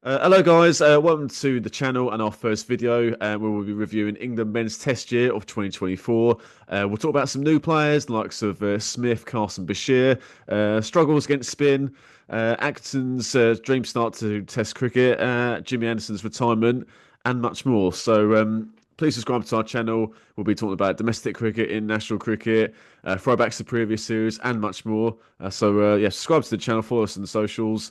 Hello guys, welcome to the channel and our first video where we'll be reviewing England men's test year of 2024. We'll talk about some new players, the likes of Smith, Carse and Bashir, struggles against spin, Atkinson's dream start to test cricket, Jimmy Anderson's retirement and much more. So please subscribe to our channel. We'll be talking about domestic cricket, international cricket, throwbacks to previous series and much more. So subscribe to the channel, follow us on the socials.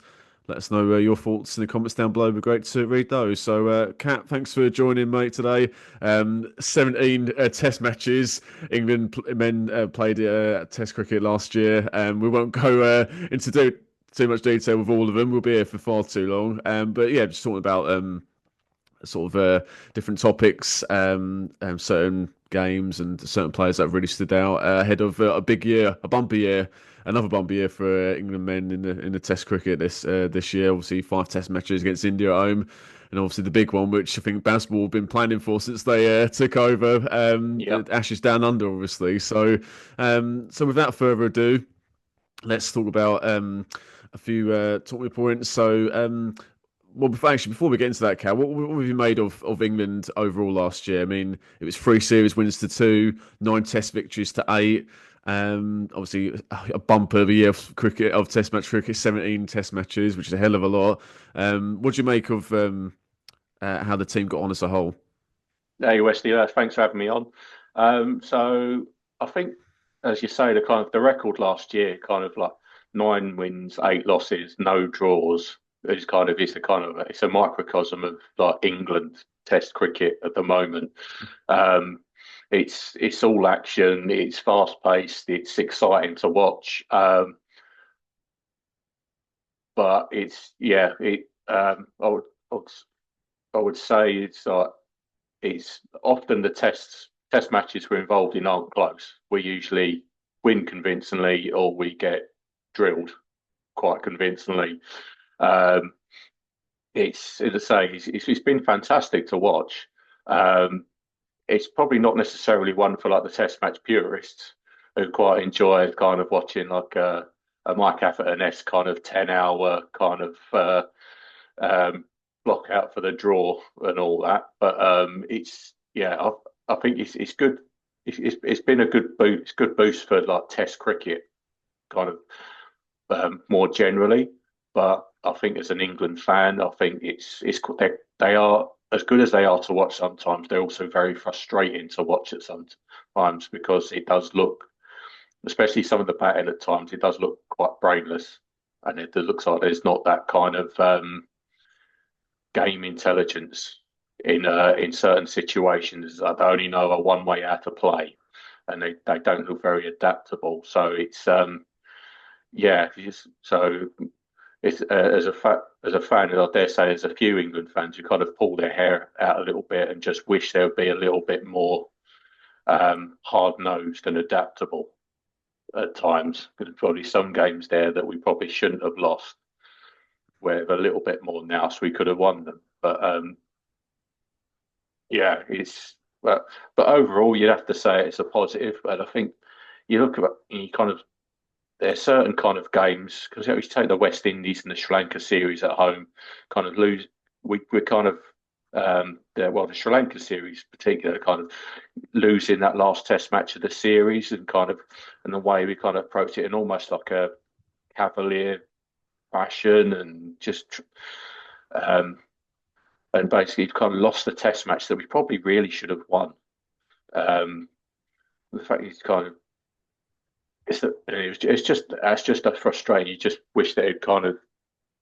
Let us know your thoughts in the comments down below. It'd be great to read those. So, Kat, thanks for joining, mate, today. 17 test matches. Men played test cricket last year. We won't go into too much detail with all of them. We'll be here for far too long. But yeah, just talking about different topics, certain games and certain players that have really stood out ahead of a big year, a bumper year, another bumper year for England men in the Test cricket this year. Obviously, 5 Test matches against India at home, and obviously the big one, which I think Bazball have been planning for since they took over, the Yep. Ashes Down Under, obviously. So without further ado, let's talk about a few talking points. Well, before we get into that, Cal, what have you made of England overall last year? I mean, it was 3 series wins to 2, 9 Test victories to 8. Obviously, a bumper of a year of cricket, of Test match cricket, 17 Test matches, which is a hell of a lot. What do you make of how the team got on as a whole? Hey, Wesley, thanks for having me on. So I think, as you say, the record last year, kind of like 9 wins, 8 losses, no draws, it's a microcosm of like England Test cricket at the moment. Um, it's all action, it's fast paced, it's exciting to watch. But it's yeah, it I would I would say it's often the test matches we're involved in aren't close. We usually win convincingly or we get drilled quite convincingly. Um, it's as I say, it's been fantastic to watch. Um, it's probably not necessarily one for like the test match purists who quite enjoy kind of watching like a Mike Atherton-esque kind of 10 hour kind of um, block out for the draw and all that. But it's yeah, I think it's good. It's been a good boost. It's good boost for like Test cricket, kind of more generally. But I think as an England fan, I think they are as good as they are to watch. Sometimes they're also very frustrating to watch at sometimes because it does look, especially some of the batting at times, it does look quite brainless, and it looks like there's not that kind of game intelligence in certain situations. They only know a one way how to play, and they don't look very adaptable. So it's yeah, so it's as a fan, I dare say there's a few England fans who kind of pull their hair out a little bit and just wish there would be a little bit more hard nosed and adaptable at times. There's probably some games there that we probably shouldn't have lost, with a little bit more now, so we could have won them. But yeah, it's but overall, you'd have to say it's a positive. And I think you look at you kind of there's certain kind of games because you take the West Indies and the Sri Lanka series at home, kind of lose. We're kind of the Sri Lanka series, particularly, kind of losing that last Test match of the series, and the way we kind of approach it, in almost like a cavalier fashion, um, and basically kind of lost the Test match that we probably really should have won. Um, the fact he's kind of it's just a frustrating. You just wish that it kind of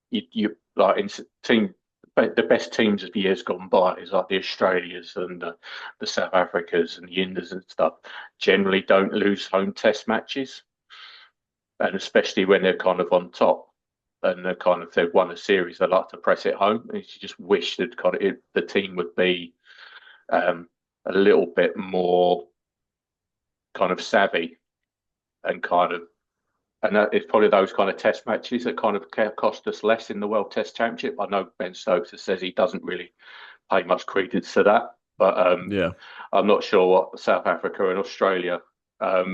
you like in team the best teams of years gone by is like the Australias and the South Africas and the Indians and stuff generally don't lose home Test matches, and especially when they're kind of on top and they've won a series, they like to press it home. And you just wish that the team would be um, a little bit more kind of savvy and that it's probably those kind of test matches that kind of cost us less in the World Test Championship. I know Ben Stokes says he doesn't really pay much credence to that, but Yeah. I'm not sure what South Africa and Australia. I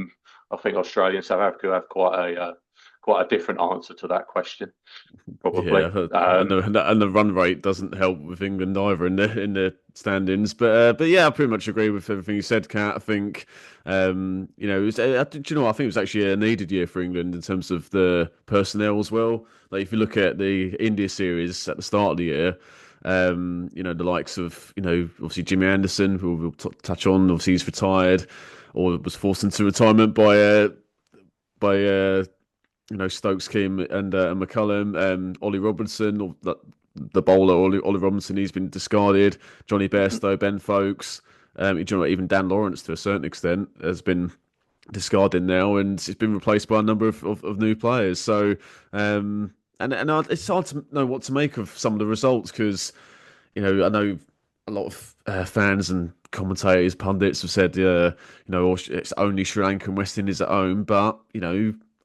think Australia and South Africa have quite a different answer to that question, probably. Yeah, and the run rate doesn't help with England either in the standings. But yeah, I pretty much agree with everything you said, Kat. I think it was, do you know what? I think it was actually a needed year for England in terms of the personnel as well. Like if you look at the India series at the start of the year, the likes of obviously Jimmy Anderson, who we'll touch on. Obviously, he's retired or was forced into retirement by Stokes, Kim, and McCullum, Ollie Robinson, or the bowler Ollie Robinson, he's been discarded. Johnny Bairstow, Ben Folkes, even Dan Lawrence to a certain extent has been discarded now, and it's been replaced by a number of new players. So, it's hard to know what to make of some of the results because I know a lot of fans and commentators, pundits have said, it's only Sri Lanka and West Indies at home, but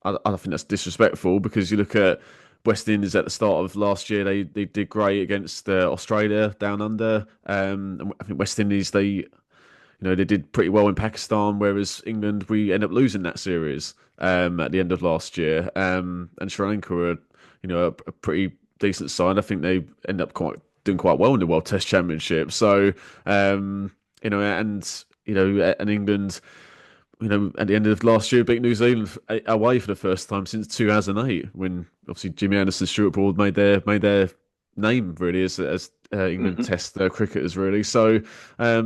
I think that's disrespectful because you look at West Indies at the start of last year, they did great against Australia down under. And I think West Indies they did pretty well in Pakistan, whereas England we end up losing that series at the end of last year. And Sri Lanka were a pretty decent side. I think they end up doing quite well in the World Test Championship. So and England, at the end of last year, beat New Zealand away for the first time since 2008, when obviously Jimmy Anderson, Stuart Broad made their name really as England Test cricketers really. So a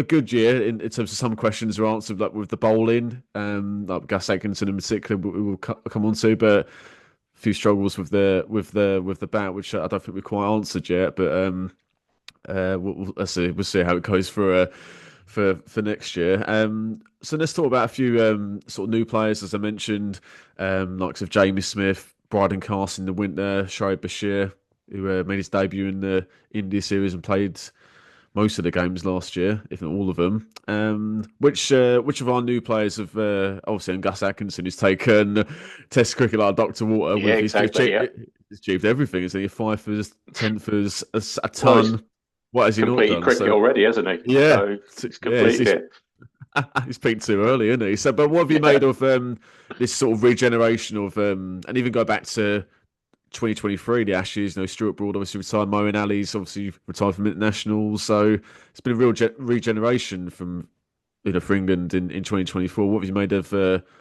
good year in terms of some questions are answered, like with the bowling, like Gus Atkinson in particular, we will come on to, but a few struggles with the bat, which I don't think we quite answered yet. But let's see. We'll see how it goes for next year. So let's talk about a few sort of new players, as I mentioned, likes of Jamie Smith, Brydon Carse in the winter, Shoaib Bashir, who made his debut in the India series and played most of the games last year, if not all of them. Which of our new players have obviously, and Gus Atkinson, who's taken Test cricket like Dr. Water Yeah, with exactly. he's achieved everything. Isn't he? 5 10 fours, a Well, ton. What has he not completed done? cricket So already, hasn't he? yeah, So he's yeah, completed it. he's peaked too early, isn't he? So, but what have you Yeah. made of this sort of regeneration of and even go back to 2023, the Ashes? Stuart Broad obviously retired, Moeen Ali's obviously retired from internationals, so it's been a real regeneration from for England in 2024. What have you made of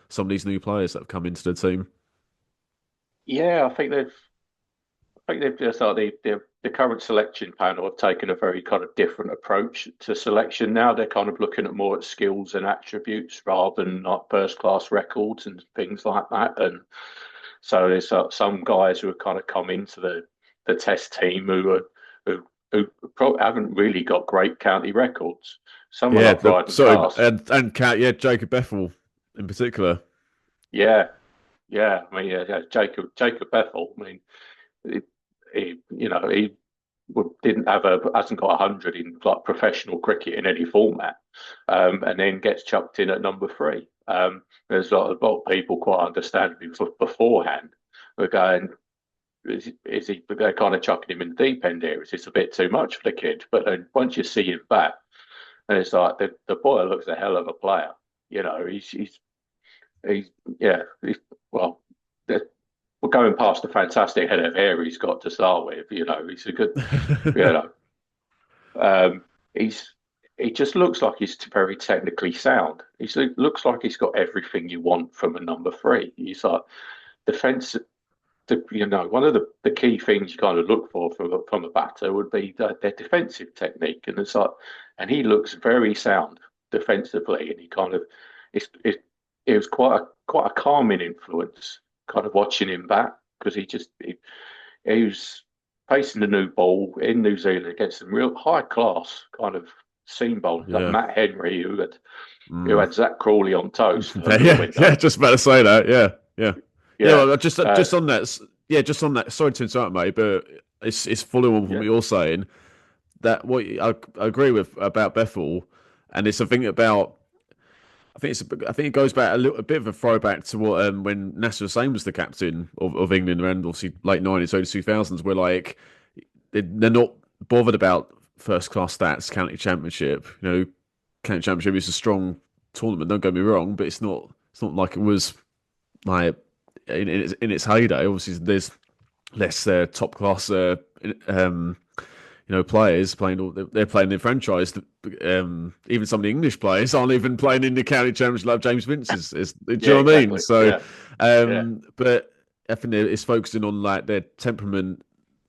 some of these new players that have come into the team? Yeah, I think they've just like the current selection panel have taken a very kind of different approach to selection now. They're kind of looking at more at skills and attributes rather than like first class records and things like that. And so there's some guys who have kind of come into the Test team who probably haven't really got great county records. Someone Yeah, like Brydon sorry, Carse, yeah, Jacob Bethel in particular. yeah, yeah. I mean, yeah, Jacob Bethel. I mean, he, he didn't have hasn't got 100 in like professional cricket in any format, and then gets chucked in at number three. There's a lot of people quite understandably beforehand were going, is he? They're kind of chucking him in the deep end here. Is this a bit too much for the kid? But then once you see him back, and it's like the boy looks a hell of a player. He's yeah. Well, we're going past the fantastic head of hair he's got to start with. He's a good. You know, um, he's he just looks like he's very technically sound. He looks like he's got everything you want from a number three. He's like defense. One of the key things you kind of look for from a batter would be their defensive technique, and and he looks very sound defensively, and he kind of it was quite a calming influence, kind of watching him bat because he was facing the new ball in New Zealand against some real high class kind of seam bowlers like Yeah. Matt Henry, who had Mm. Zach Crawley on toast over the Yeah, window. yeah, just about to say that. Yeah, yeah, yeah. Yeah, Well, just on that. Yeah, just on that. Sorry to interrupt, mate, but it's following on from yeah, what you're saying. I agree with about Bethel, and it's a thing about. I think it goes back a bit of a throwback to what when Nasser Hussain was the captain of England around obviously late 90s, early 2000s, where like they're not bothered about first class stats, county championship. County championship is a strong tournament. Don't get me wrong, but it's not like it was like in its heyday. Obviously, there's less top class um, players playing. They're playing their franchise. Even some of the English players aren't even playing in the county championship like James Vince is. Do you Yeah, know what I mean? exactly. So, Yeah, yeah, but I think it's focusing on like their temperament,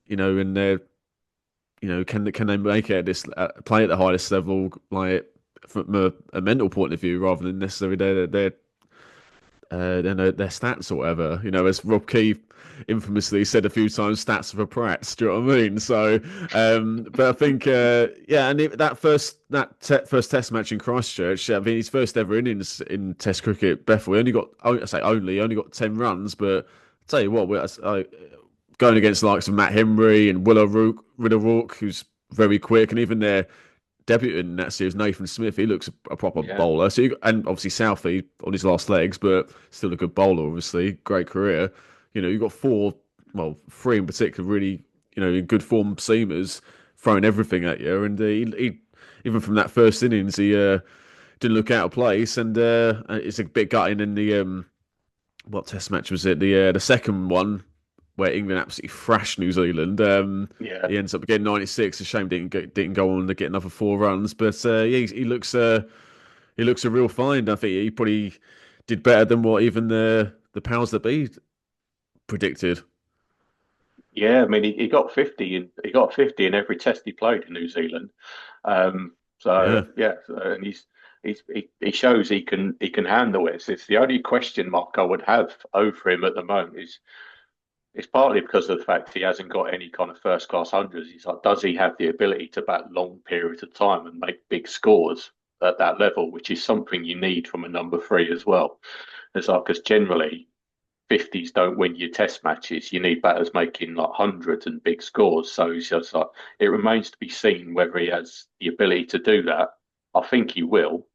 and their, can they make it at this play at the highest level, like from a mental point of view, rather than necessarily their stats or whatever. As Rob Key infamously said a few times, stats for prats. Do you know what I mean? So, but I think, yeah, and first Test match in Christchurch, I mean, his first ever innings in Test cricket, Bethel, he only got, I say only got 10 runs, but I tell you what, going against the likes of Matt Henry and Will O'Rourke, who's very quick, and even their debuting in that series, Nathan Smith, he looks a proper yeah, bowler. And obviously Southey on his last legs, but still a good bowler. Obviously, great career. You've got four, well, three in particular, really, in good form seamers throwing everything at you. And he even from that first innings, he didn't look out of place. And it's a bit gutting in the what Test match was it? The second one where England absolutely thrashed New Zealand. yeah. He ends up getting 96. A shame didn't go on to get another 4 runs. But yeah, he looks a real find. I think he probably did better than what even the powers that be predicted. Yeah, I mean, he got 50 in he got 50 in every test he played in New Zealand. So Yeah. yeah, and he shows he can handle it. It's the only question mark I would have over him at the moment is it's partly because of the fact he hasn't got any kind of first class hundreds. He's like, does he have the ability to bat long periods of time and make big scores at that level, which is something you need from a number three as well. It's like because generally 50s don't win your test matches. You need batters making like hundreds and big scores. So it's just like it remains to be seen whether he has the ability to do that. I think he will,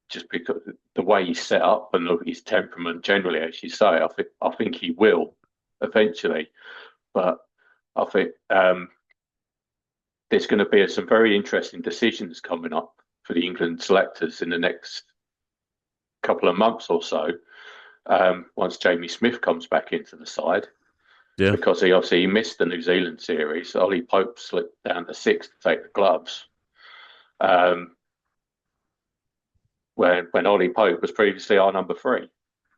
just because the way he's set up and his temperament generally, as you say, I think he will eventually. But I think there's going to be some very interesting decisions coming up for the England selectors in the next couple of months or so. Once Jamie Smith comes back into the side, Yeah. because he missed the New Zealand series. Ollie Pope slipped down to six to take the gloves. Um, when Ollie Pope was previously our number three.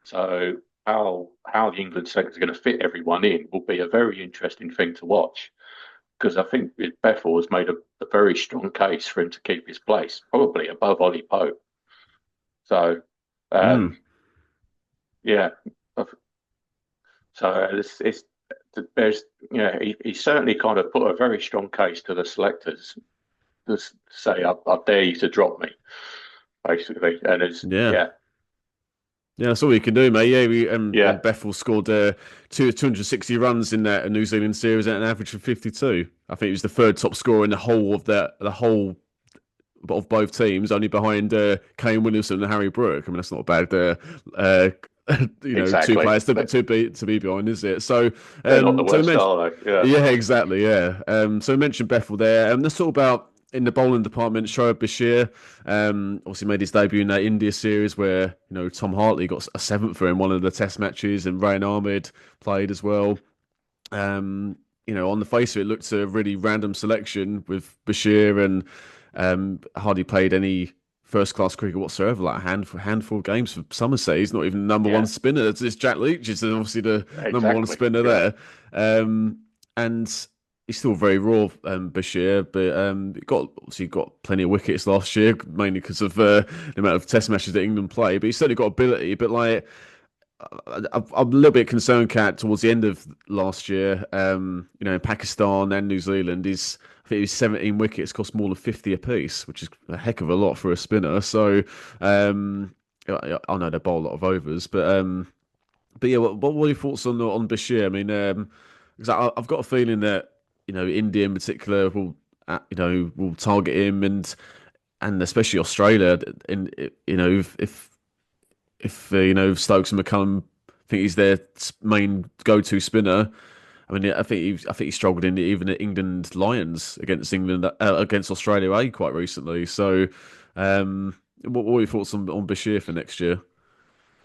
So how the England selectors are going to fit everyone in will be a very interesting thing to watch. Because I think Bethel has made a very strong case for him to keep his place, probably above Ollie Pope. So, Mm. yeah. So it's there's he certainly kind of put a very strong case to the selectors to say I dare you to drop me, basically. And it's Yeah. yeah, Yeah, that's all we can do, mate. Yeah, yeah, and Bethel scored 260 runs in that New Zealand series at an average of 52. I think he was the third top scorer in the whole the whole of both teams, only behind Kane Williamson and Harry Brook. I mean, that's not a bad, uh, two exactly. players to be behind, is it? So, They're not the so we worst, mentioned, are they? Yeah, yeah, exactly, yeah. So we mentioned Bethel there. Let's talk about in the bowling department, Shoaib Bashir. Obviously made his debut in that India series where Tom Hartley got a seventh for him one of the Test matches, and Rain Ahmed played as well. On the face of it, looked a really random selection with Bashir and hardly played any first class cricket whatsoever, like a handful of games for Somerset. He's not even the number one yeah, spinner. It's Jack Leach is obviously the number one exactly. spinner Yeah, there. And he's still very raw, Bashir, but he got plenty of wickets last year, mainly because of the amount of Test matches that England play. But he's certainly got ability. But like I'm a little bit concerned, Cat, towards the end of last year. In Pakistan and New Zealand, I think it was 17 wickets, cost more than 50 apiece, which is a heck of a lot for a spinner. So, I know they bowl a lot of overs, but yeah, what were your thoughts on Bashir? I mean, 'cause I've got a feeling that India in particular will target him and especially Australia. And if Stokes and McCullum think he's their main go-to spinner. I mean, I think he struggled in even the England Lions against Australia A quite recently. So, what were your thoughts on Bashir for next year?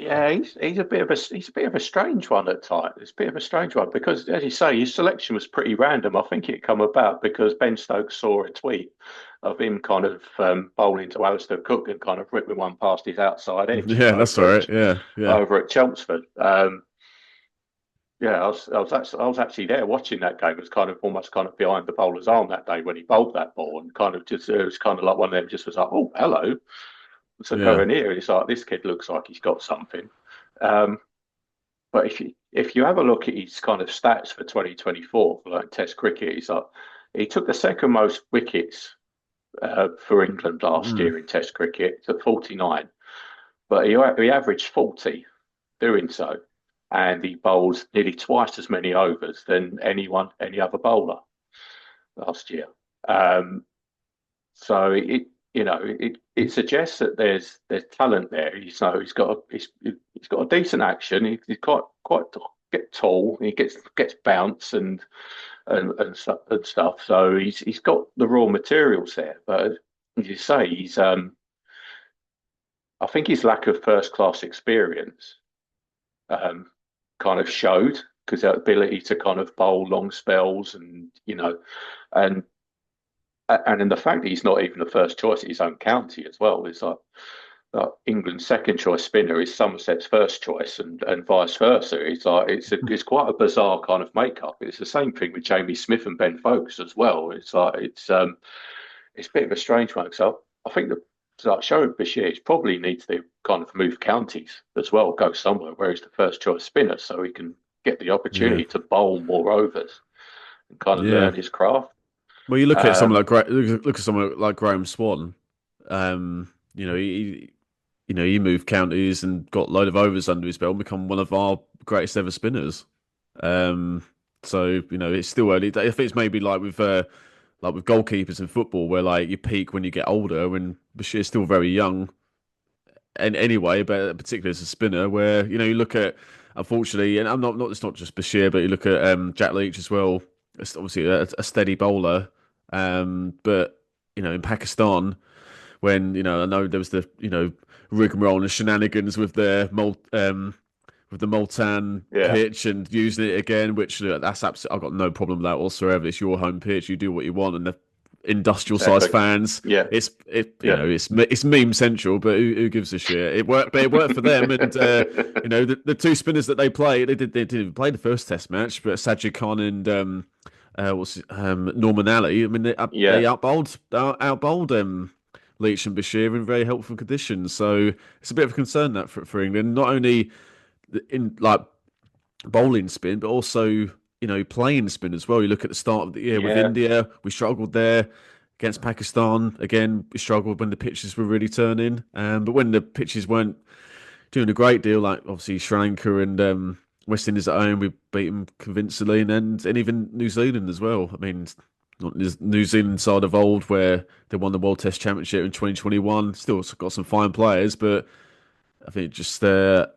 Yeah, he's a bit of a strange one at times. It's a bit of a strange one because, as you say, his selection was pretty random. I think it come about because Ben Stokes saw a tweet of him kind of bowling to Alistair Cook and kind of ripping one past his outside edge Yeah, that's all right. Yeah, yeah, over at Chelmsford. Yeah, I was actually there watching that game. It was kind of almost kind of behind the bowler's arm that day when he bowled that ball, and kind of just it was kind of like one of them just was like, oh, hello. So yeah, going here, and it's like this kid looks like he's got something. Um, but if you have a look at his kind of stats for 2024 for like Test cricket, he's like he took the second most wickets for England last mm, year in Test cricket at 49, but he averaged 40 doing so, and he bowled nearly twice as many overs than any other bowler last year. Um, so it suggests that there's talent there. He's got a decent action. He's quite get tall. He gets bounce and stuff. So he's got the raw materials there. But as you say, he's I think his lack of first class experience um, kind of showed because that ability to kind of bowl long spells and and in the fact that he's not even the first choice at his own county as well is like England's second choice spinner is Somerset's first choice and vice versa. It's quite a bizarre kind of makeup. It's the same thing with Jamie Smith and Ben Foakes as well. It's a bit of a strange one. So I think that like Shoaib Bashir probably needs to kind of move counties as well, go somewhere where he's the first choice spinner so he can get the yeah, opportunity to bowl more overs and kind of yeah. learn his craft. Well, you look at someone Um, like look at someone like Graham Swan. You know, he moved counties and got a load of overs under his belt and become one of our greatest ever spinners. Um, so it's still early. I think it's maybe like with goalkeepers in football, where like you peak when you get older, and Bashir's still very young. And anyway, but particularly as a spinner, where you look at, unfortunately, and I'm not it's not just Bashir, but you look at Jack Leach as well. It's obviously a steady bowler, but in Pakistan, when I know there was the rigmarole and the shenanigans with with the Multan yeah, pitch and using it again, which that's absolutely, I've got no problem with that whatsoever. It's your home pitch, you do what you want, and the industrial size exactly. fans, Yeah, yeah. it's meme central, but who gives a shit? It worked, but it worked for them, and the two spinners that they played, they didn't even play the first Test match, but Sajid Khan and Norman Ali. I mean, they Yeah, outbowled Leach and Bashir in very helpful conditions. So it's a bit of a concern that for England, not only in like bowling spin, but also playing spin as well. You look at the start of the year with yeah, India, we struggled there. Against Pakistan, again, we struggled when the pitches were really turning. But when the pitches weren't doing a great deal, like obviously Sri Lanka and West Indies at home, we beat them convincingly, and even New Zealand as well. I mean, not New Zealand side of old where they won the World Test Championship in 2021. Still got some fine players, but I think just I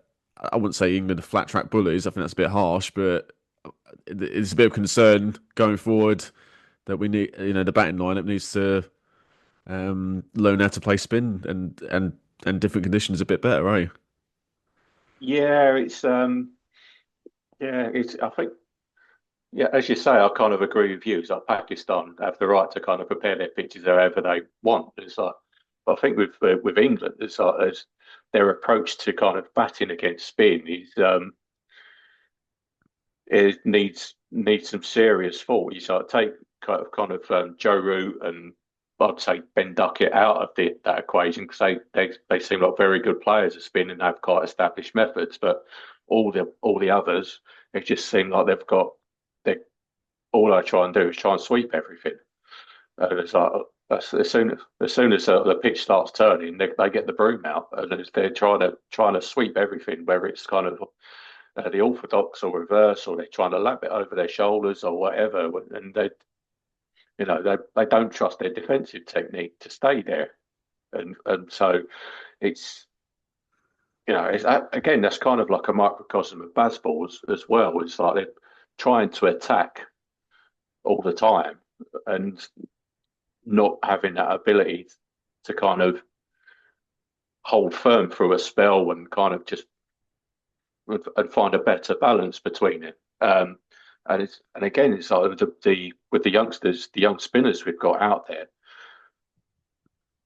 wouldn't say England are flat track bullies. I think that's a bit harsh, but it's a bit of concern going forward that we need, the batting lineup needs to learn how to play spin and different conditions a bit better, eh? yeah. It's I think yeah, as you say, I kind of agree with you. It's like Pakistan have the right to kind of prepare their pitches however they want. It's like, but I think with England, it's like as their approach to kind of batting against spin it needs some serious thought. You sort of take Joe Root and I'd say Ben Duckett out of that equation because they seem like very good players at spin and have quite established methods, but all the others, it just seem like they all I try and do is try and sweep everything. It's like as soon as the pitch starts turning, they get the broom out and they're trying to sweep everything, whether it's kind of the orthodox or reverse, or they're trying to lap it over their shoulders or whatever, and they don't trust their defensive technique to stay there, and so it's it's again that's kind of like a microcosm of baseball as well. It's like they're trying to attack all the time and not having that ability to kind of hold firm through a spell and kind of just and find a better balance between it. And again, it's like with the youngsters, the young spinners we've got out there,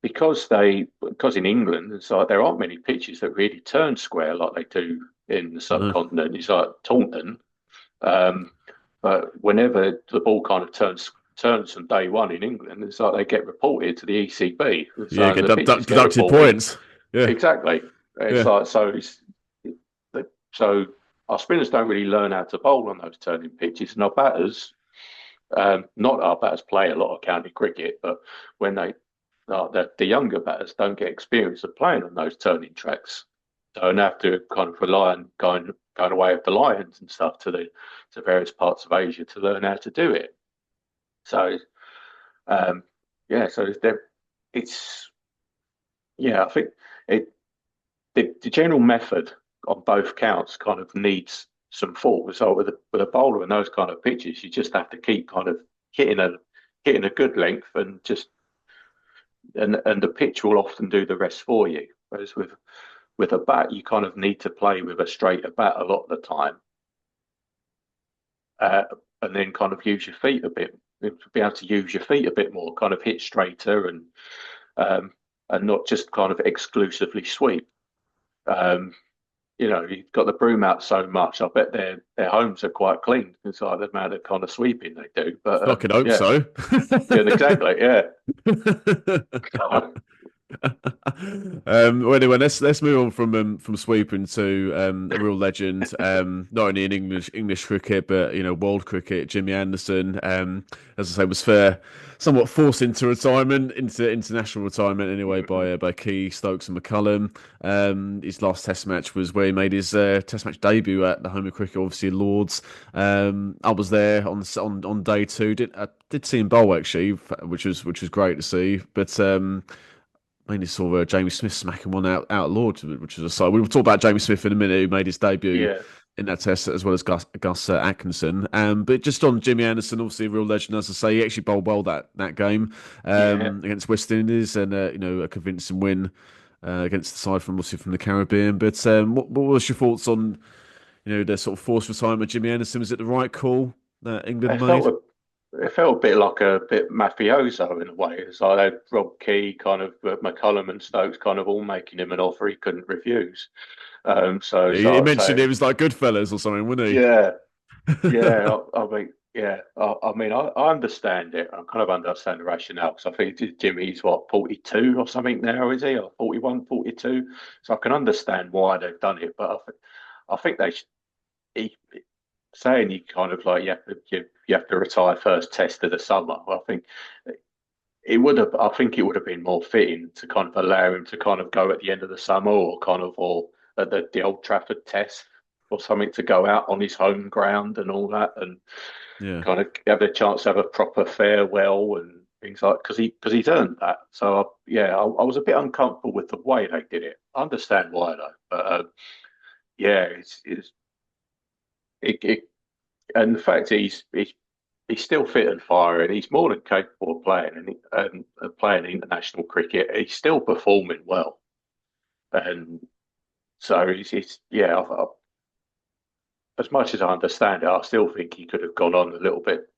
because in England it's like there aren't many pitches that really turn square like they do in the No. subcontinent. It's like Taunton, um, but whenever the ball kind of turns from day one in England, it's like they get reported to the ECB. Yeah, So get the pitches get deducted reported. points. Yeah, Exactly. It's yeah. like so our spinners don't really learn how to bowl on those turning pitches, and our batters, not our batters play a lot of county cricket, but when the younger batters don't get experience of playing on those turning tracks, so and have to kind of rely on going away with the Lions and stuff to various parts of Asia to learn how to do it. So um, yeah, so it's I think it the general method on both counts kind of needs some thought. So with a bowler and those kind of pitches, you just have to keep kind of hitting a hitting a good length and just and the pitch will often do the rest for you. Whereas with a bat, you kind of need to play with a straighter bat a lot of the time, uh, and then kind of use your feet a bit, be able to use your feet a bit more, kind of hit straighter um, and not just kind of exclusively sweep. Um, you've got the broom out so much. I bet their homes are quite clean. It's like the amount of kind of sweeping they do. But Fucking hope so. yeah, exactly, yeah. Well, anyway, let's move on from sweeping to a real legend, not only in English cricket, but world cricket. Jimmy Anderson, as I say, was somewhat forced into retirement, into international retirement anyway, by Key, Stokes, and McCullum. His last Test match was where he made his Test match debut at the home of cricket, obviously Lords. I was there on day two. I did see him bowl actually, which was great to see, but. Mainly saw Jamie Smith smacking one out at Lords, which was a side. We will talk about Jamie Smith in a minute, who made his debut Yeah, in that test, as well as Gus Atkinson. But just on Jimmy Anderson, obviously a real legend, as I say, he actually bowled well that game yeah. against West Indies, and a convincing win against the side from the Caribbean. But what was your thoughts on the sort of forced retirement of Jimmy Anderson? Was it the right call that England It made? felt it felt a bit like a bit mafioso in a way. It's like they had Rob Key, kind of McCullum and Stokes, kind of all making him an offer he couldn't refuse. So He so I'd mentioned say, it was like Goodfellas or something, wasn't yeah, he? yeah. I mean, yeah. I mean, I understand it. I kind of understand the rationale because I think Jimmy's what 42 or something now, is he? Or 41, 42. So I can understand why they've done it, but I think they should. He, saying you kind of like you have to retire first test of the summer. I think it would have. I think it would have been more fitting to kind of allow him to kind of go at the end of the summer, or at the Old Trafford Test or something, to go out on his home ground and all that, and Yeah. kind of have a chance to have a proper farewell and things like, because he's earned that. So I was a bit uncomfortable with the way they did it. I understand why though, but yeah, it and the fact he's still fit and firing. He's more than capable of playing and playing international cricket. He's still performing well, and so he's yeah. As much as I understand it, I still think he could have gone on a little bit.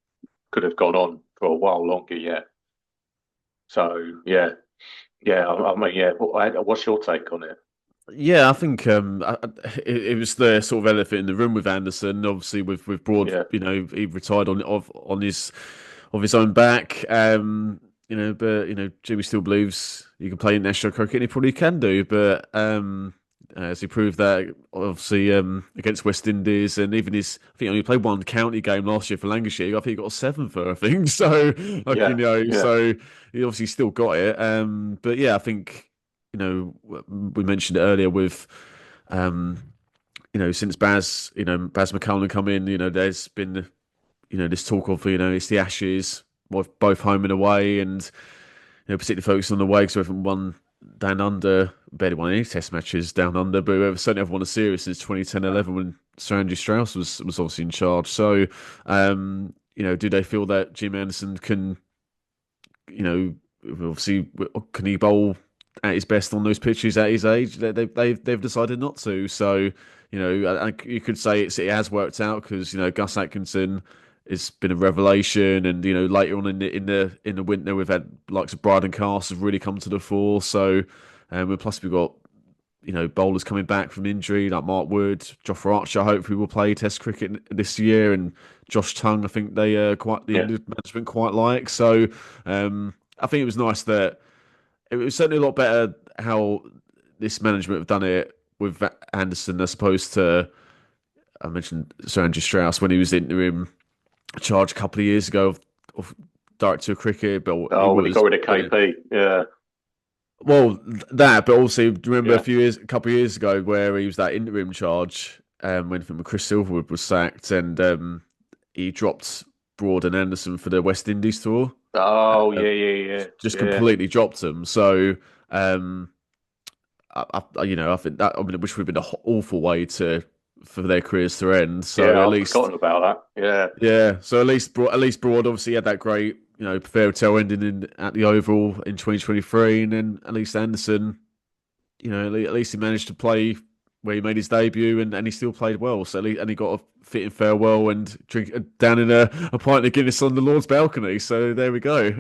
Could have gone on for a while longer. Yeah. So yeah. I mean, yeah. What's your take on it? Yeah, I think it was the sort of elephant in the room with Anderson. Obviously, with Broad, Yeah. he retired on his own back. But Jimmy still believes he can play international cricket, and he probably can do. But as he proved that, obviously against West Indies, and even I think he only played one county game last year for Lancashire. I think he got a seven for, I think. So, like Yeah. Yeah. so he obviously still got it. But yeah, I think we mentioned it earlier with, um, since Baz McCullum come in, there's been, this talk of, it's the Ashes, both home and away, and, particularly focused on the away because we haven't won down under, barely won any test matches down under, but we've certainly haven't won a series since 2010-11 when Sir Andrew Strauss was obviously in charge. So, do they feel that Jim Anderson can, obviously, can he bowl at his best on those pitches at his age. They've decided not to. So you could say it has worked out because Gus Atkinson has been a revelation, and later on in the winter we've had likes of Brydon Carse have really come to the fore. So and plus we've got bowlers coming back from injury like Mark Wood, Jofra Archer. Hopefully will play Test cricket this year, and Josh Tongue. I think they quite the Yeah, English management quite like. So I think it was nice that it was certainly a lot better how this management have done it with Anderson as opposed to I mentioned Sir Andrew Strauss when he was interim charge a couple of years ago of director of cricket, but he oh, when he got was rid of KP, yeah, well that, but also remember yeah. a couple of years ago where he was that interim charge when Chris Silverwood was sacked and he dropped Broad and Anderson for the West Indies tour, Oh, um, yeah, yeah, yeah, just yeah, completely dropped them. So um, I think that which would have been an awful way to for their careers to end. So yeah. at I've least, forgotten about that. Yeah, yeah. So at least Broad obviously had that great fairy tale ending at the Oval in 2023, and then at least Anderson, at least he managed to play where he made his debut, and he still played well. So at least, and he got a fitting farewell and drink down in a pint of Guinness on the Lord's balcony. So there we go.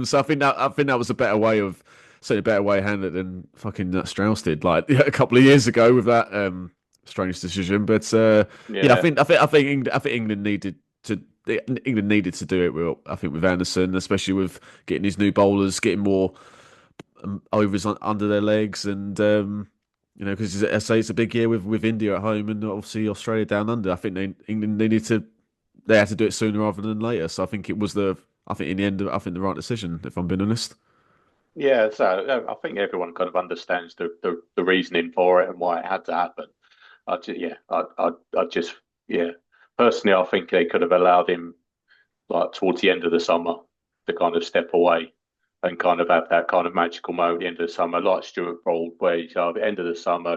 So I think that was a better way of certainly a better way of handling it than fucking Strauss did like a couple of years ago with that strange decision. But yeah, I yeah, think I think I think England, I think England needed to. England needed to do it. Well, I think with Anderson, especially with getting his new bowlers, getting more overs under their legs, and because I say it's a big year with India at home and obviously Australia down under. I think England they had to do it sooner rather than later. So I think it was I think in the end I think the right decision, if I'm being honest. yeah. So I think everyone kind of understands the reasoning for it and why it had to happen. I just, yeah. Personally, I think they could have allowed him like towards the end of the summer to kind of step away and kind of have that kind of magical moment at the end of the summer, like Stuart Broad, where he's at the end of the summer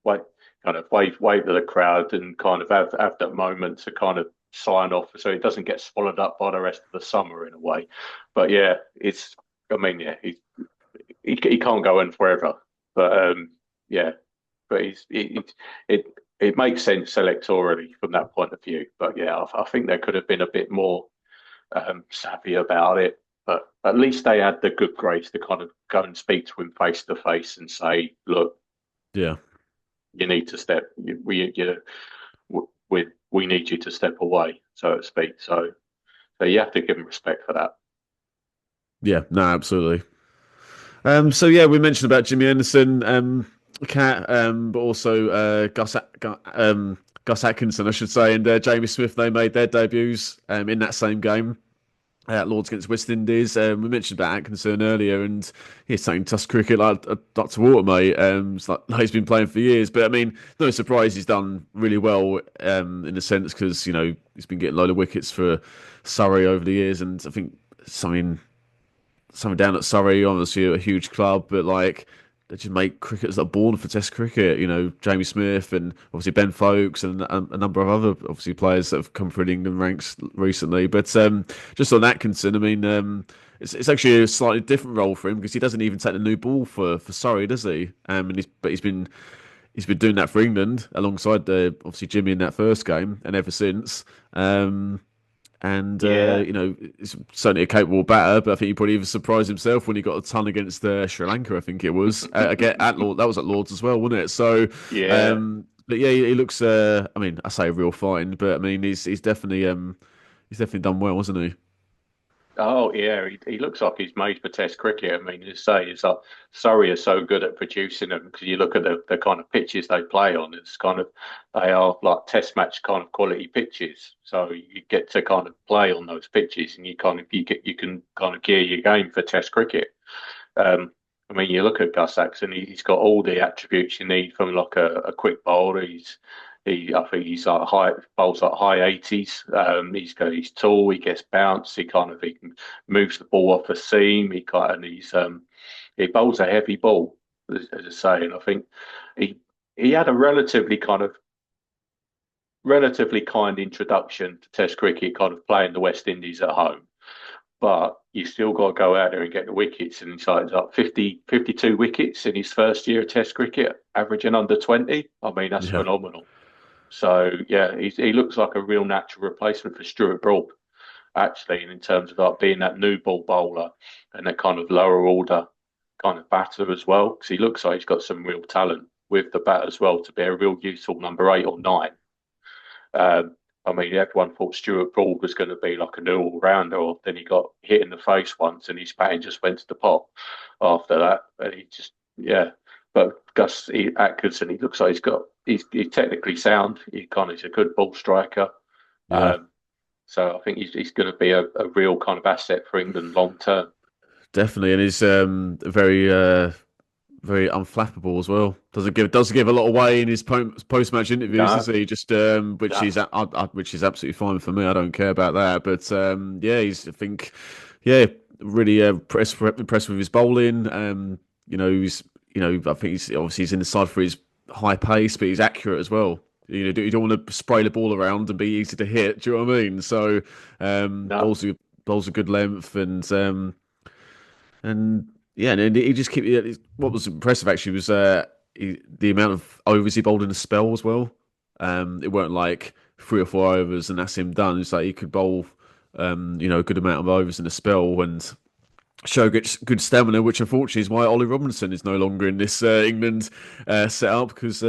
wait, kind of wave to the crowd and kind of have that moment to kind of sign off, so it doesn't get swallowed up by the rest of the summer in a way. But yeah, I mean, yeah, he can't go on forever, but yeah, but it it makes sense electorally from that point of view. But yeah, I think there could have been a bit more savvy about it. But at least they had the good grace to kind of go and speak to him face to face and say, "Look, Yeah, you need to step. We need you to step away, so to speak." So you have to give him respect for that. yeah, no, absolutely. So yeah, we mentioned about Jimmy Anderson, Cat, but also Gus Atkinson, I should say, and Jamie Smith. They made their debuts in that same game at Lords against West Indies. We mentioned about Atkinson earlier, and he's taking Test cricket like a duck to water, mate. It's like he's been playing for years, but I mean, no surprise he's done really well in a sense because he's been getting a load of wickets for Surrey over the years, and I think something down at Surrey, obviously a huge club, but like they just make cricketers that are born for Test cricket. Jamie Smith and obviously Ben Folkes and a number of other obviously players that have come through the England ranks recently. But just on Atkinson, I mean, it's actually a slightly different role for him because he doesn't even take the new ball for Surrey, does he? And he's been doing that for England alongside obviously Jimmy in that first game and ever since. And Yeah, it's certainly a capable batter, but I think he probably even surprised himself when he got a ton against Sri Lanka. I think it was again at Lord. That was at Lords as well, wasn't it? So, yeah. but yeah, he looks. I mean, I say real fine, but I mean, he's definitely done well, hasn't he? Oh yeah, he looks like he's made for Test cricket. I mean, you say it's like Surrey are so good at producing them because you look at the kind of pitches they play on. It's kind of they are like Test match kind of quality pitches. So you get to kind of play on those pitches, and you can kind of gear your game for Test cricket. Um, I mean, you look at Gus Atkinson, he's got all the attributes you need from like a quick bowler. I think he's like high bowls like high 80s. He's tall, he gets bounce, he can moves the ball off the seam. He bowls a heavy ball, as I say, and I think he he had a relatively kind introduction to Test cricket, kind of playing the West Indies at home. but you still got to go out there and get the wickets. And he's like 50, 52 wickets in his first year of Test cricket, averaging under 20. I mean, that's Yeah, phenomenal. So yeah, he looks like a real natural replacement for Stuart Broad, actually, in terms of like being that new ball bowler and that kind of lower order kind of batter as well. Because he looks like he's got some real talent with the bat as well to be a real useful number 8 or 9. Um, I mean, everyone thought Stuart Broad was going to be like a new all-rounder, or then he got hit in the face once, and his batting just went to the pot after that. And he just, yeah. But Atkinson, he looks like he's technically sound. He kind of is a good ball striker. yeah, Um, so I think he's going to be a real kind of asset for England long term. definitely, and he's very very unflappable as well. Doesn't give a lot away in his post match interviews, does No, he? Just no, which is absolutely fine for me. I don't care about that. But yeah, he's I think yeah really impressed with his bowling. I think he's in the side for his high pace, but he's accurate as well. You don't want to spray the ball around and be easy to hit. Do you know what I mean? So no. balls a good length and yeah, and he just keep. What was impressive actually was the amount of overs he bowled in a spell as well. It weren't like 3 or 4 overs and that's him done. It's like he could bowl, a good amount of overs in a spell and show good stamina, which unfortunately is why Ollie Robinson is no longer in this England setup because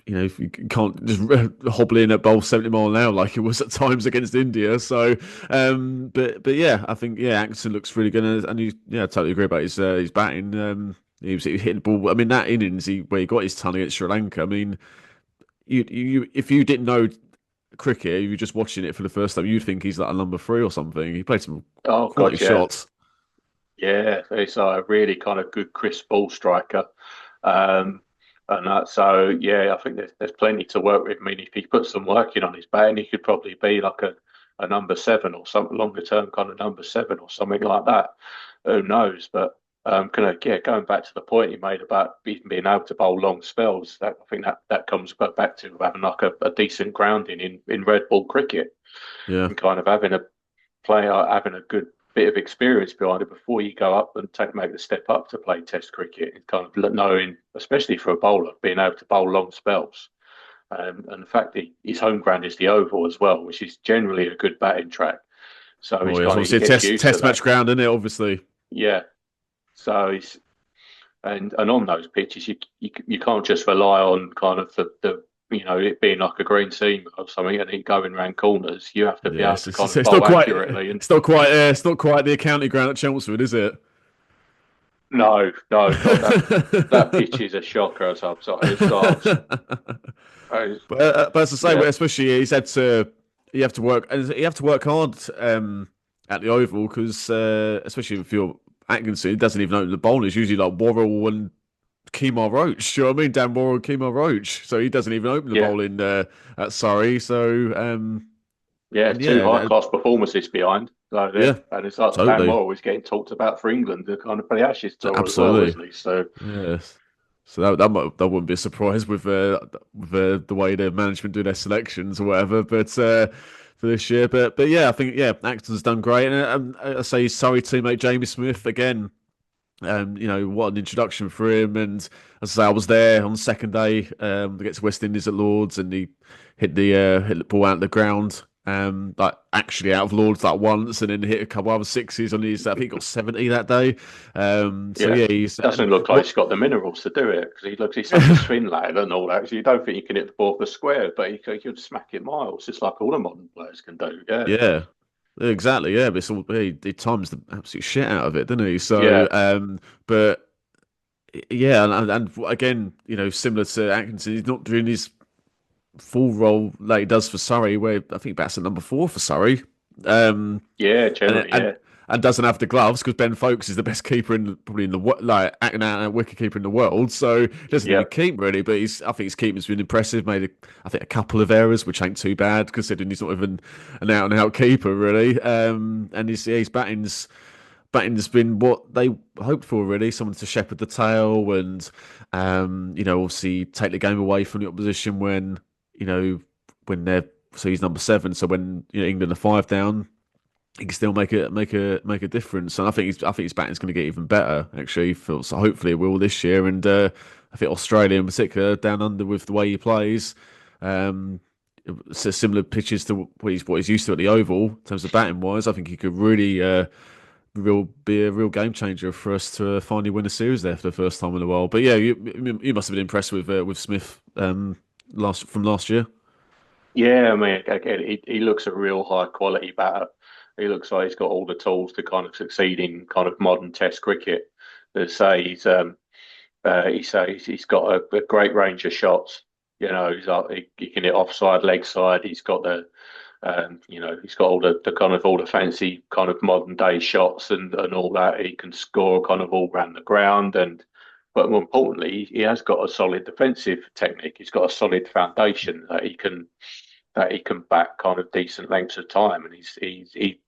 if you can't just hobble in at bowl 70 mile an hour like it was at times against India. So, but yeah, I think Atkinson looks really good, and I totally agree about his batting. He was hitting the ball. I mean, that innings where he got his ton against Sri Lanka. I mean, you if you didn't know cricket, you were just watching it for the first time, you'd think he's like a number 3 or something. He played some Oh quality God, yeah, shots. yeah. He's a really kind of good crisp ball striker. Um, so yeah, I think there's plenty to work with. I mean, if he puts some work in on his batting, he could probably be like a number 7 or some longer term kind of number 7 or something like that. Who knows? But going back to the point you made about being able to bowl long spells, I think that comes back to having like a decent grounding in red ball cricket Yeah. and kind of having a player having a good bit of experience behind it before you go up and make the step up to play Test cricket. And kind of knowing, especially for a bowler, being able to bowl long spells. And the fact that his home ground is the Oval as well, which is generally a good batting track. So Oh he's yeah, it's kind of he obviously a gets test used to test that. match ground, isn't it? Obviously. Yeah. So he's and on those pitches, you can't just rely on kind of the it being like a green seam or something and it going around corners. You have to be able Yes, to kind of it's not bowl quite accurately. And it's not quite the county ground at Chelmsford, is it? no, no, God, that pitch is a shocker. As I'm sorry, it's not. But as I say, Yeah, especially you have to work hard at the Oval because especially if you're Atkinson, he doesn't even open the bowling. It's usually like Worrell and Kemar Roach. Do you know what I mean? Dan Worrell and Kemar Roach. So he doesn't even open the yeah, bowling at Surrey. So yeah. and Two high yeah, class performances behind. So yeah, yeah, and it's like Dan totally. Moore was getting talked about for England to kind of play Ashes tour as well, Absolutely. wasn't he? So Yes. So that wouldn't be a surprise with the way the management do their selections or whatever. But for this year, but yeah, I think Acton's done great, and I say his Surrey teammate Jamie Smith again. What an introduction for him. And as I say, I was there on the second day to get to West Indies at Lords, and he hit the ball out of the ground. Like actually out of Lords that once, and then hit a couple other sixes on his. I think he got 70 that day. So yeah, yeah, he's doesn't look like he's got the minerals to do it because he's such a spin lad and all that. So you don't think you can hit the ball for square, but he could smack it miles, just like all the modern players can do. Yeah, Yeah, exactly. Yeah, but it's all he times the absolute shit out of it, didn't he? yeah, So, but yeah, and again, similar to Atkinson, he's not doing his full role like he does for Surrey, where I think that's at number 4 for Surrey. Um, yeah. and Generally, and yeah, and doesn't have the gloves because Ben Folkes is the best keeper probably in the like acting out and wicket keeper in the world. So he doesn't yeah. even keep really, but I think his keeping's been impressive. I think a couple of errors, which ain't too bad considering he's not even an out and out keeper really. And his batting's been what they hoped for really, someone to shepherd the tail and obviously take the game away from the opposition when when they're so he's number 7. So when England are 5 down, he can still make a difference. And I think his batting's going to get even better actually. So hopefully it will this year. And I think Australia in particular, down under with the way he plays, um, so similar pitches to what he's used to at the Oval in terms of batting wise. I think he could really be a real game changer for us to finally win a series there for the first time in a while. But yeah, you must have been impressed with Smith last year. Yeah, I mean, again, he looks a real high quality batter. He looks like he's got all the tools to kind of succeed in kind of modern Test cricket. As say he says he's got a great range of shots. You know, he can hit offside, leg side. He's got he's got the kind of all the fancy kind of modern day shots and all that. He can score kind of all round the ground, and but more importantly, he has got a solid defensive technique. He's got a solid foundation that he can back kind of decent lengths of time. And he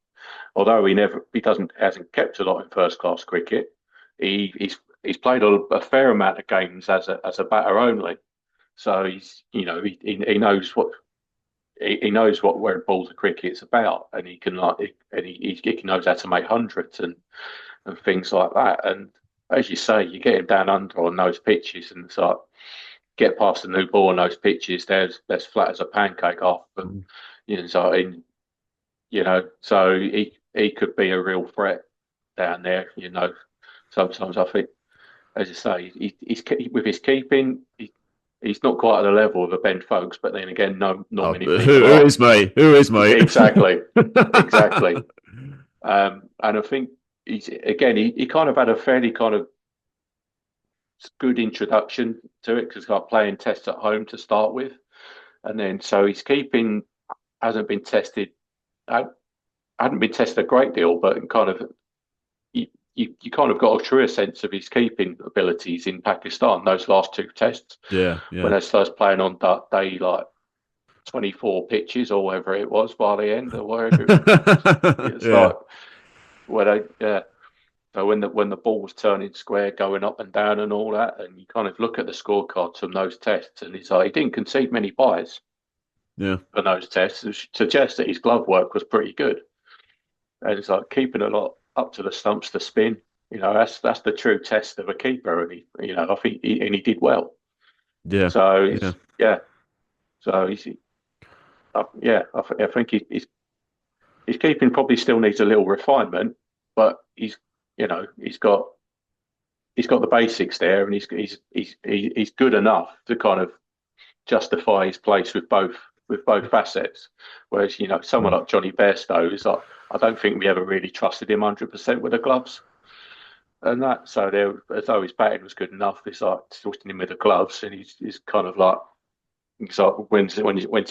although he hasn't kept a lot in first class cricket, he's played a fair amount of games as a batter only. So he knows he knows what where balls of cricket's about, and he can he knows how to make hundreds and things like that. And as you say, you get him down under on those pitches, and it's like get past the new ball on those pitches. There's flat as a pancake off, and so he could be a real threat down there. Sometimes I think, as you say, he's with his keeping. He's not quite at the level of a Ben Folkes, but then again, not Oh, many people who are. is mate? Who is mate? Exactly, exactly. And I think he kind of had a fairly kind of good introduction to it because like playing tests at home to start with, and then so his keeping hasn't been tested. Hadn't been tested a great deal, but kind of you kind of got a truer sense of his keeping abilities in Pakistan those last two tests Yeah, when yeah. they started playing on that day like 24 pitches or whatever it was by the end or whatever it's Yeah. like where they yeah. So when the ball was turning square, going up and down and all that, and you kind of look at the scorecards from those tests, and it's like he didn't concede many buys Yeah. for those tests, which suggests that his glove work was pretty good. And it's like keeping a lot up to the stumps to spin. That's the true test of a keeper, and I think he did well. Yeah. So Yeah. it's yeah. So I think his keeping probably still needs a little refinement, but he's got the basics there, and he's good enough to kind of justify his place with both facets. Whereas someone Mm. like Johnny Bairstow is like I don't think we ever really trusted him 100% with the gloves and that. So there, as though his batting was good enough, it's like trusting him with the gloves, and he's kind of like. So when's he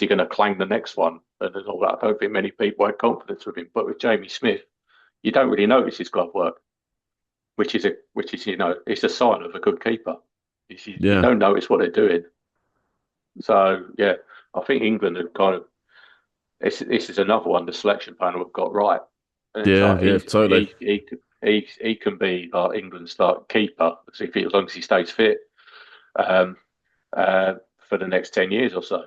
going to clang the next one and all that? I don't think many people had confidence with him. But with Jamie Smith, you don't really notice his glove work, which is it's a sign of a good keeper. You Yeah. don't notice what they're doing. So yeah, I think England have kind of this is another one the selection panel have got right. And it's Yeah. like Yeah. Totally. he can be like England's start keeper as long as he stays fit um, for the next 10 years or so.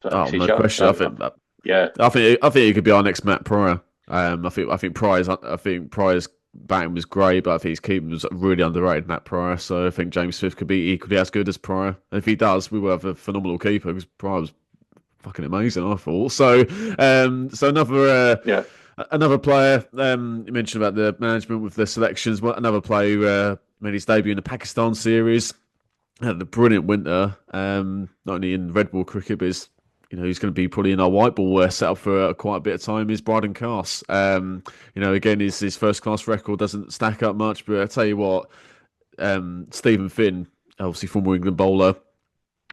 So Oh, he's no young. question. So yeah, I think he could be our next Matt Pryor. I think Pryor's batting was great, but I think his keeping was really underrated. Matt Pryor, so I think James Smith could be equally as good as Pryor. And if he does, we will have a phenomenal keeper because Pryor was fucking amazing. I thought so. So yeah, another player. You mentioned about the management with the selections. Well, another player who made his debut in the Pakistan series. Had a brilliant winter, not only in red ball cricket, but he's going to be probably in our white ball setup for quite a bit of time. Is Brydon Carse? Again, his first class record doesn't stack up much, but I tell you what, Stephen Finn, obviously former England bowler,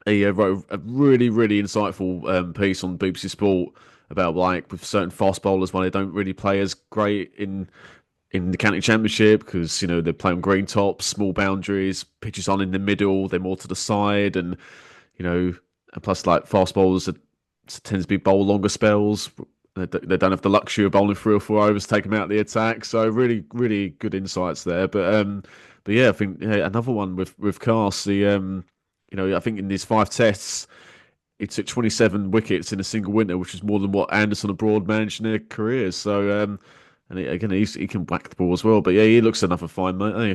he wrote a really, really insightful piece on BBC Sport about like with certain fast bowlers why they don't really play as great in the county championship because they play on green tops, small boundaries, pitches on in the middle, they're more to the side, and and plus like fast bowlers tends to be bowl longer spells. They don't have the luxury of bowling 3 or 4 overs, take them out of the attack. So really, really good insights there. But yeah, I think another one with Carse. I think in these 5 tests, he took 27 wickets in a single winter, which is more than what Anderson abroad managed in their careers. So, and again, he can whack the ball as well. But yeah, he looks another fine mate. Eh?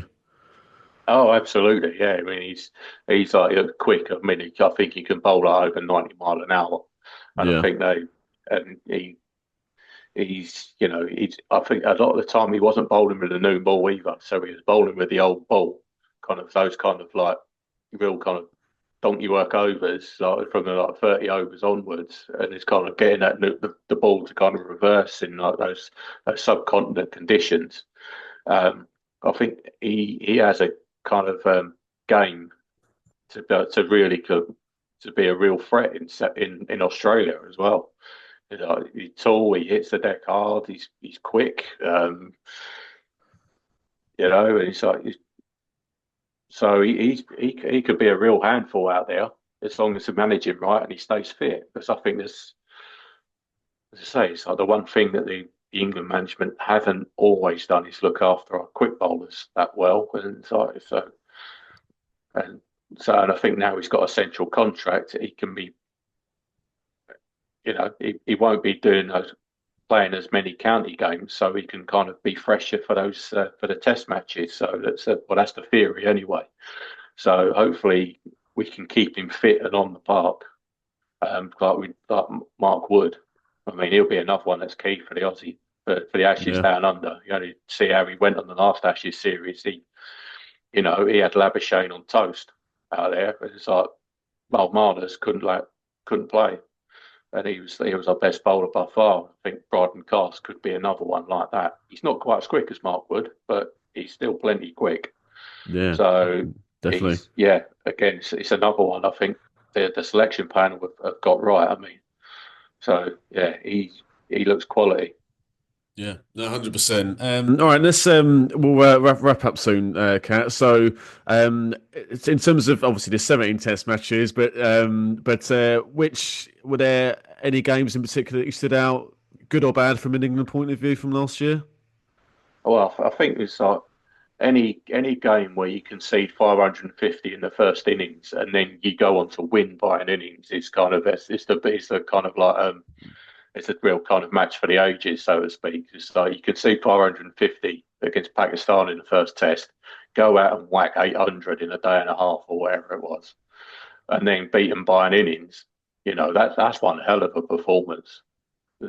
Oh, absolutely. Yeah, I mean he's like quick. I mean, I think he can bowl at over 90 mile an hour, and I Yeah, think and he's he's. I think a lot of the time he wasn't bowling with the new ball either, so he was bowling with the old ball, kind of those kind of like real kind of donkey work overs, like from the like 30 overs onwards, and it's kind of getting the ball to kind of reverse in like those subcontinent conditions. Um, I think he has a kind of game to really to be a real threat in Australia as well. He's tall, he hits the deck hard, he's quick, and he's like so he could be a real handful out there as long as you manage him right and he stays fit. Because I think there's, as I say, it's like the one thing that the England management haven't always done is look after our quick bowlers that well, and and I think now he's got a central contract, he can be, he won't be doing those playing as many county games, so he can kind of be fresher for those for the test matches. So that's the theory anyway. So hopefully we can keep him fit and on the park, like Mark Wood. I mean, he'll be another one that's key for the Aussie for the Ashes yeah, down under. You know, see how he went on the last Ashes series. He had Labuschagne on toast out there. It's like Marnus couldn't play, and he was our best bowler by far. I think Brydon Carse could be another one like that. He's not quite as quick as Mark Wood, but he's still plenty quick. yeah, So definitely. again, it's another one. I think the selection panel have got right. I mean, so yeah, he looks quality. Yeah, no, 100%. All right, let's we'll wrap up soon, Kat. So, it's in terms of obviously the 17 Test matches, but which were there any games in particular that you stood out, good or bad, from an England point of view from last year? Well, I think it's like any game where you concede 550 in the first innings and then you go on to win by an innings is kind of it's the kind of like it's a real kind of match for the ages, so to speak. It's like you concede 550 against Pakistan in the first test, go out and whack 800 in a day and a half or whatever it was, and then beat them by an innings. That's one hell of a performance.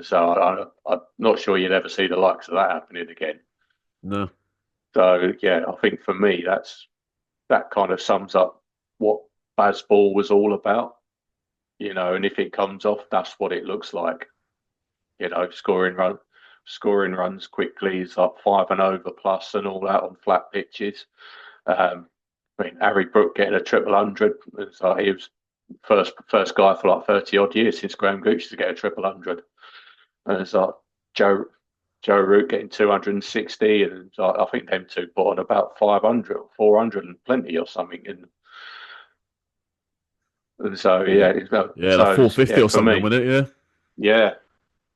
So I'm not sure you'd ever see the likes of that happening again. No. So yeah, I think for me that kind of sums up what Bazball was all about. And if it comes off, that's what it looks like. Scoring runs quickly is like 5 and over plus and all that on flat pitches. I mean, Harry Brook getting a triple hundred. He was first guy for like 30 odd years since Graham Gooch to get a triple hundred. And it's like Joe Root getting 260, and I think them two put on about 500 or 400 and plenty or something. And so Yeah, yeah, yeah, like 450 yeah or for something, me, wasn't it? Yeah. yeah,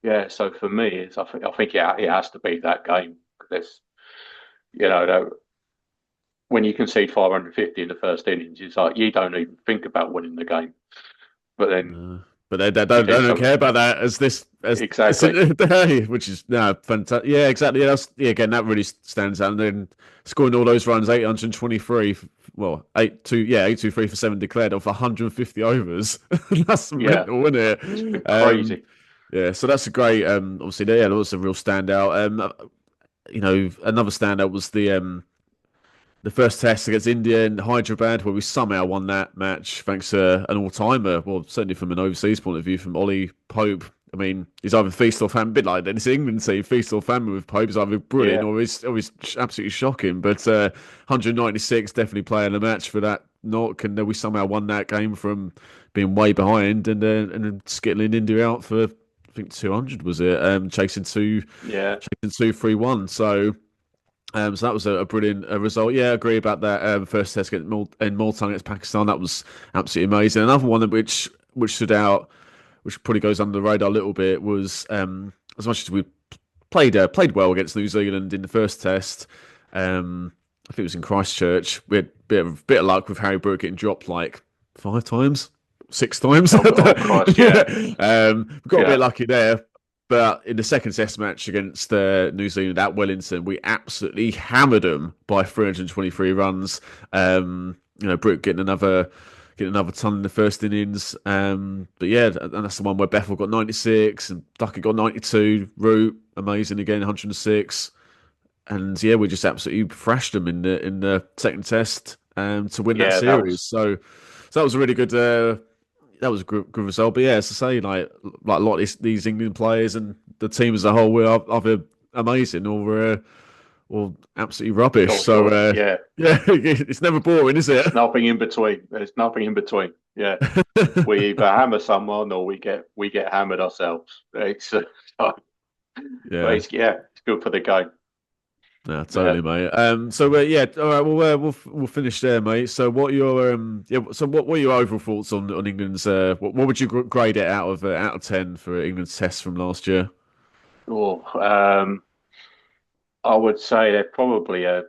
yeah. So for me, I think it has to be that game. There's you know that when you concede 550 in the first innings, it's like you don't even think about winning the game. But then No. But they you don't do they don't something care about that as this exactly. which is no fantastic. Yeah, exactly. Yeah, again that really stands out. And then scoring all those runs, 823, well, 823 for seven declared off 150 overs. That's Yeah, mental, isn't it's been it? crazy. Yeah, so that's a great. Obviously, yeah, that was a real standout. Another standout was the first test against India in Hyderabad, where we somehow won that match thanks to an all-timer. Well, certainly from an overseas point of view, from Ollie Pope. I mean, he's either feast or famine, a bit like this England team, feast or famine with Pope. He's either brilliant Yeah, or he's absolutely shocking. But 196 definitely playing the match for that knock, and we somehow won that game from being way behind and then skittling India out for I think 200 was it, yeah. chasing 2-3-1. So that was a brilliant result. Yeah, I agree about that. First test against in Multan against Pakistan, that was absolutely amazing. Another one which stood out, which probably goes under the radar a little bit, was as much as we played well against New Zealand in the first test. I think it was in Christchurch. We had a bit of luck with Harry Brook getting dropped like 5 times. 6 times. Oh, oh Christ, yeah, We got a yeah, bit lucky there. But in the second test match against New Zealand at Wellington, we absolutely hammered them by 323 runs. Brooke getting another ton in the first innings. But yeah, and that's the one where Bethel got 96 and Duckett got 92. Root amazing again, 106. And yeah, we just absolutely thrashed them in the second test to win that yeah. That series. was So that was a really good. That was a good result. But yeah, as I say, like a lot of these England players and the team as a whole were either amazing or absolutely rubbish. short, So short. Yeah, yeah, it's never boring, is it? there's nothing in between. There's nothing in between. Yeah, we either hammer someone or we get hammered ourselves. But Yeah. it's good for the game. Yeah, Yeah. totally, mate. So yeah, all right. Well, we'll finish there, mate. So what your yeah? So what were your overall thoughts on England's? What would you grade it out of 10 for England's test from last year? Oh, I would say they're probably a.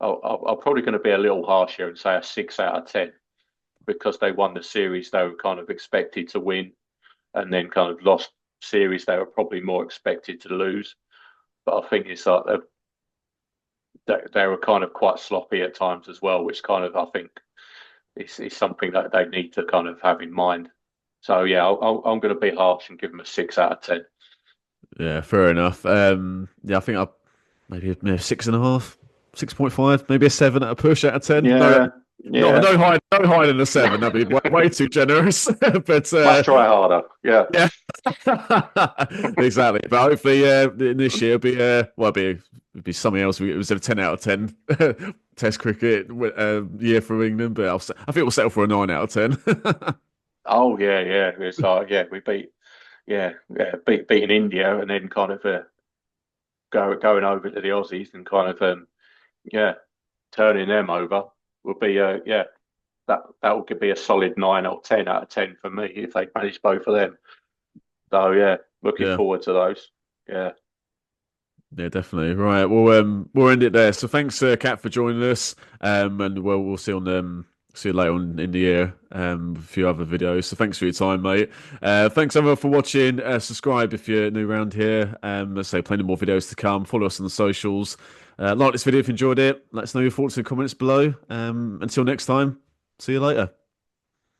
I'm probably going to be a little harsh here and say a 6 out of 10 because they won the series they were kind of expected to win, and then kind of lost series they were probably more expected to lose. But I think it's like they were kind of quite sloppy at times as well, which kind of I think is something that they need to kind of have in mind. So yeah, I'm going to be harsh and give them a 6 out of 10. Yeah, fair enough. Yeah, I think I maybe 6.5, 6.5, maybe a 7 at a push out of 10. No, Yeah, no, yeah. no higher than a 7. That'd be way too generous. But Must try harder. Yeah. yeah, exactly. But hopefully, in this year, it'd be something else. It was a 10 out of 10 Test cricket year for England, but I think we'll settle for a 9 out of 10. Oh yeah, yeah. It's like yeah, we beating India and then kind of going over to the Aussies and kind of yeah turning them over would be yeah that would be a solid 9 or 10 out of 10 for me if they manage both of them. So yeah, looking Yeah. forward to those. Yeah. Yeah, definitely. Right. Well, we'll end it there. So thanks, Kat, for joining us. And we'll see you later on in the year. A few other videos. So thanks for your time, mate. Thanks everyone for watching. Subscribe if you're new around here. Let's say plenty more videos to come. Follow us on the socials. Like this video if you enjoyed it. Let us know your thoughts in the comments below. Until next time. See you later.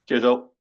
Cheers all.